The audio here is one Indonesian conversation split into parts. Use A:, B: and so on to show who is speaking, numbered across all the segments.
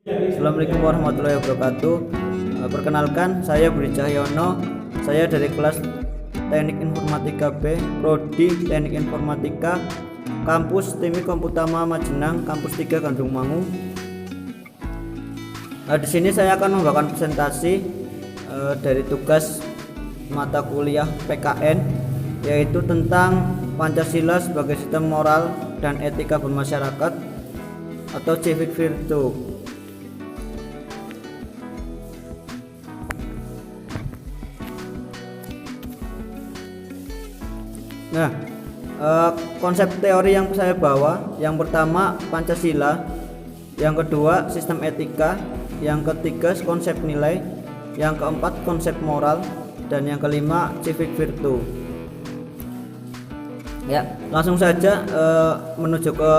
A: Assalamualaikum warahmatullahi wabarakatuh. Perkenalkan, saya Budi Cahyono. Saya dari kelas Teknik Informatika B, Prodi Teknik Informatika, Kampus Timik Komputama Majenang, Kampus 3 Gandrung Mangu. Di sini saya akan membawakan presentasi dari tugas mata kuliah PKN, yaitu tentang Pancasila sebagai sistem moral dan etika bermasyarakat atau civic virtue. Nah, konsep teori yang saya bawa, yang pertama Pancasila, yang kedua sistem etika, yang ketiga konsep nilai, yang keempat konsep moral, dan yang kelima civic virtue. Ya, langsung saja menuju ke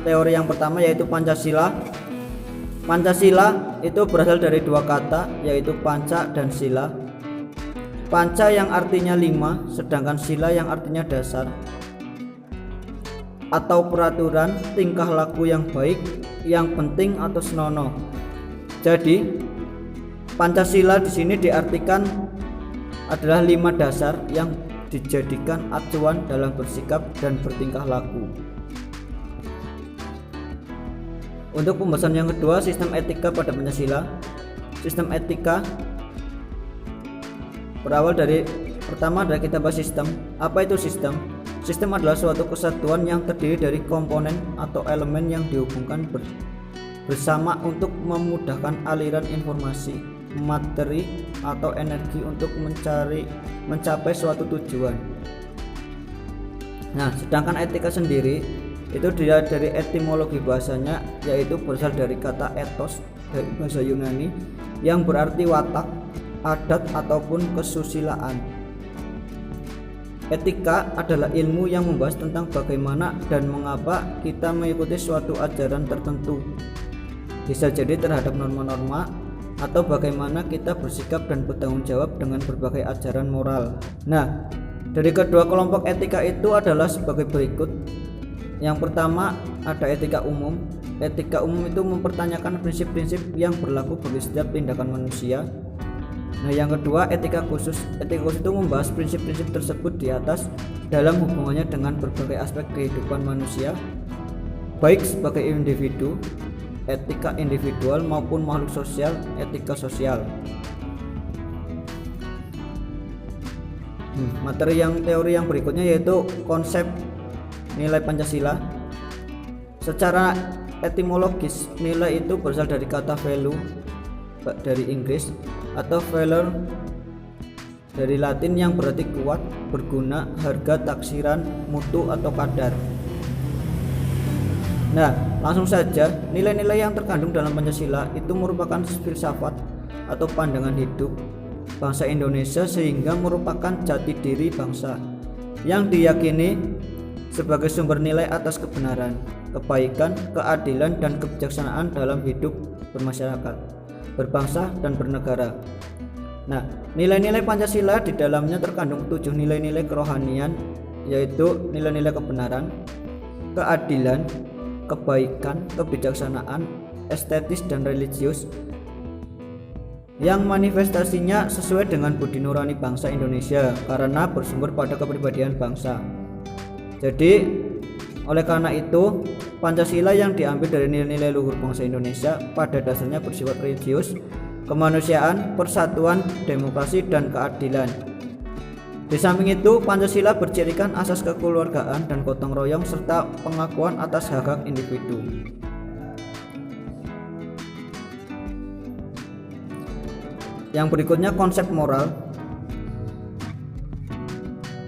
A: teori yang pertama, yaitu Pancasila. Pancasila itu berasal dari dua kata, yaitu panca dan sila. Panca yang artinya 5, sedangkan sila yang artinya dasar atau peraturan tingkah laku yang baik, yang penting atau senonoh. Jadi Pancasila di sini diartikan adalah 5 dasar yang dijadikan acuan dalam bersikap dan bertingkah laku. Untuk pembahasan yang kedua, sistem etika pada Pancasila. Sistem etika berawal dari, pertama adalah kita bahas sistem. Apa itu sistem? Sistem adalah suatu kesatuan yang terdiri dari komponen atau elemen yang dihubungkan bersama untuk memudahkan aliran informasi, materi atau energi untuk mencapai suatu tujuan. Nah, sedangkan etika sendiri itu dia dari etimologi bahasanya, yaitu berasal dari kata ethos dari bahasa Yunani yang berarti watak, adat ataupun kesusilaan. Etika adalah ilmu yang membahas tentang bagaimana dan mengapa kita mengikuti suatu ajaran tertentu, bisa jadi terhadap norma-norma, atau bagaimana kita bersikap dan bertanggung jawab dengan berbagai ajaran moral. Nah, dari kedua kelompok etika itu adalah sebagai berikut. Yang pertama ada etika umum. Etika umum itu mempertanyakan prinsip-prinsip yang berlaku bagi setiap tindakan manusia. Nah, yang kedua etika khusus. Etika khusus itu membahas prinsip-prinsip tersebut di atas dalam hubungannya dengan berbagai aspek kehidupan manusia, baik sebagai individu, etika individual, maupun makhluk sosial, etika sosial. Teori yang berikutnya yaitu konsep nilai Pancasila. Secara etimologis, nilai itu berasal dari kata value dari Inggris atau valor dari Latin yang berarti kuat, berguna, harga, taksiran, mutu atau kadar. Nah, langsung saja, nilai-nilai yang terkandung dalam Pancasila itu merupakan filsafat atau pandangan hidup bangsa Indonesia, sehingga merupakan jati diri bangsa yang diyakini sebagai sumber nilai atas kebenaran, kebaikan, keadilan, dan kebijaksanaan dalam hidup bermasyarakat, berbangsa, dan bernegara. Nah, nilai-nilai Pancasila di dalamnya terkandung 7 nilai-nilai kerohanian, yaitu nilai-nilai kebenaran, keadilan, kebaikan, kebijaksanaan, estetis, dan religius, yang manifestasinya sesuai dengan budi nurani bangsa Indonesia karena bersumber pada kepribadian bangsa. Jadi oleh karena itu, Pancasila yang diambil dari nilai-nilai luhur bangsa Indonesia pada dasarnya bersifat religius, kemanusiaan, persatuan, demokrasi, dan keadilan. Di samping itu, Pancasila bercirikan asas kekeluargaan dan gotong royong serta pengakuan atas hak-hak individu. Yang berikutnya konsep moral.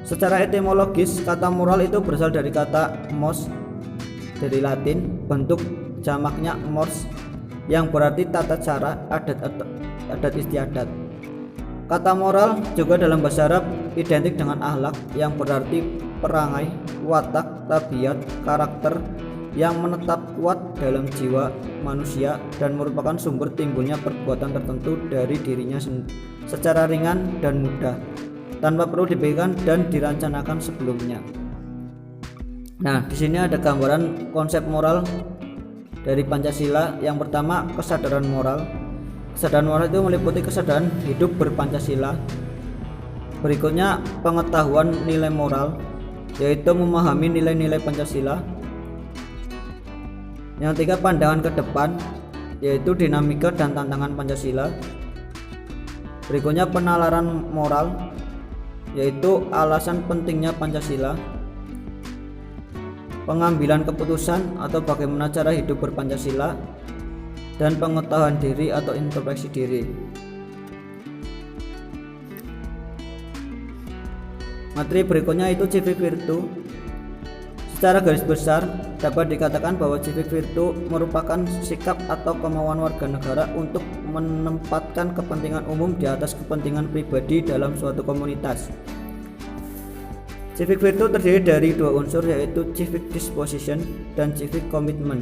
A: Secara etimologis, kata moral itu berasal dari kata mos dari Latin, bentuk jamaknya mors yang berarti tata cara, adat istiadat. Kata moral juga dalam bahasa Arab identik dengan akhlak yang berarti perangai, watak, tabiat, karakter yang menetap kuat dalam jiwa manusia dan merupakan sumber timbulnya perbuatan tertentu dari dirinya secara ringan dan mudah, tanpa perlu dipikirkan dan dirancanakan sebelumnya. Nah, di sini ada gambaran konsep moral dari Pancasila. Yang pertama, kesadaran moral. Kesadaran moral itu meliputi kesadaran hidup berpancasila. Berikutnya, pengetahuan nilai moral, yaitu memahami nilai-nilai Pancasila. Yang ketiga, pandangan ke depan, yaitu dinamika dan tantangan Pancasila. Berikutnya, penalaran moral, yaitu alasan pentingnya Pancasila. Pengambilan keputusan atau bagaimana cara hidup berpancasila, dan pengetahuan diri atau introspeksi diri. Materi berikutnya itu civic virtue. Secara garis besar dapat dikatakan bahwa civic virtue merupakan sikap atau kemauan warga negara untuk menempatkan kepentingan umum di atas kepentingan pribadi dalam suatu komunitas. Civic virtue terdiri dari dua unsur, yaitu civic disposition dan civic commitment.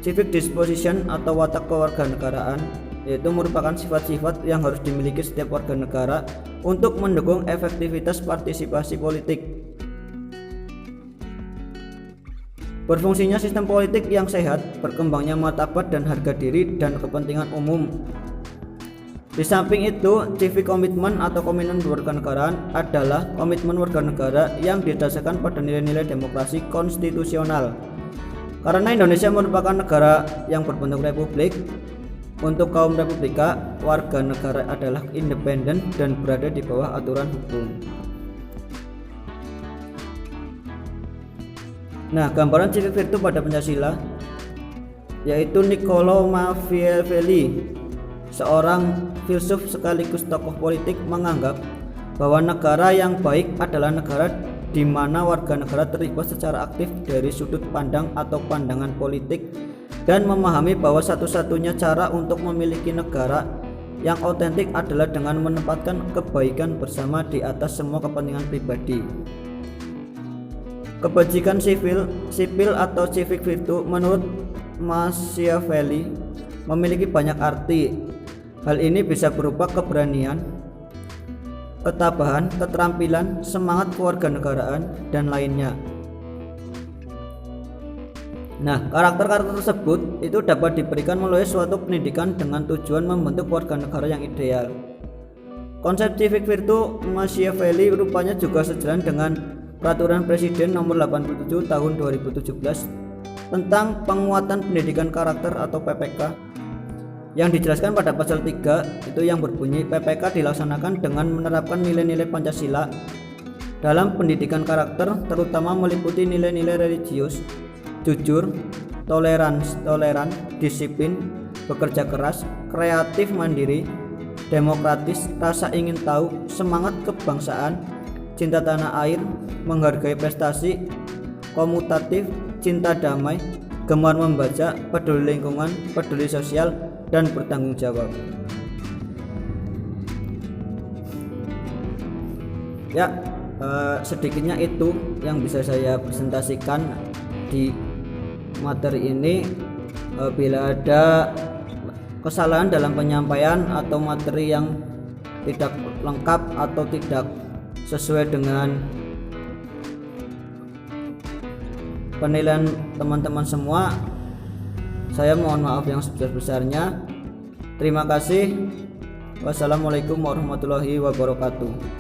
A: Civic disposition atau watak kewarganegaraan yaitu merupakan sifat-sifat yang harus dimiliki setiap warga negara untuk mendukung efektivitas partisipasi politik. Berfungsinya sistem politik yang sehat, berkembangnya martabat dan harga diri dan kepentingan umum. Di samping itu, civic commitment atau komitmen kewarganegaraan adalah komitmen warga negara yang didasarkan pada nilai-nilai demokrasi konstitusional. Karena Indonesia merupakan negara yang berbentuk republik, untuk kaum republika, warga negara adalah independen dan berada di bawah aturan hukum. Nah, gambaran civic virtue pada Pancasila yaitu Niccolò Machiavelli, seorang filsuf sekaligus tokoh politik, menganggap bahwa negara yang baik adalah negara di mana warga negara terlibat secara aktif dari sudut pandang atau pandangan politik dan memahami bahwa satu-satunya cara untuk memiliki negara yang otentik adalah dengan menempatkan kebaikan bersama di atas semua kepentingan pribadi. Kebajikan sipil atau civic virtue menurut Machiavelli memiliki banyak arti. Hal ini bisa berupa keberanian, ketabahan, keterampilan, semangat kewarganegaraan, dan lainnya. Nah, karakter-karakter tersebut itu dapat diberikan melalui suatu pendidikan dengan tujuan membentuk warga negara yang ideal. Konsep civic virtue Machiavelli rupanya juga sejalan dengan Peraturan Presiden Nomor 87 Tahun 2017 tentang penguatan pendidikan karakter atau PPK, yang dijelaskan pada pasal 3 itu yang berbunyi PPK dilaksanakan dengan menerapkan nilai-nilai Pancasila dalam pendidikan karakter, terutama meliputi nilai-nilai religius, jujur, toleran, disiplin, bekerja keras, kreatif mandiri, demokratis, rasa ingin tahu, semangat kebangsaan, cinta tanah air, menghargai prestasi, komutatif, cinta damai, gemar membaca, peduli lingkungan, peduli sosial, dan bertanggung jawab. Ya, sedikitnya itu yang bisa saya presentasikan di materi ini. Bila ada kesalahan dalam penyampaian atau materi yang tidak lengkap atau tidak sesuai dengan penilaian teman-teman semua, saya mohon maaf yang sebesar-besarnya. Terima kasih. Wassalamualaikum warahmatullahi wabarakatuh.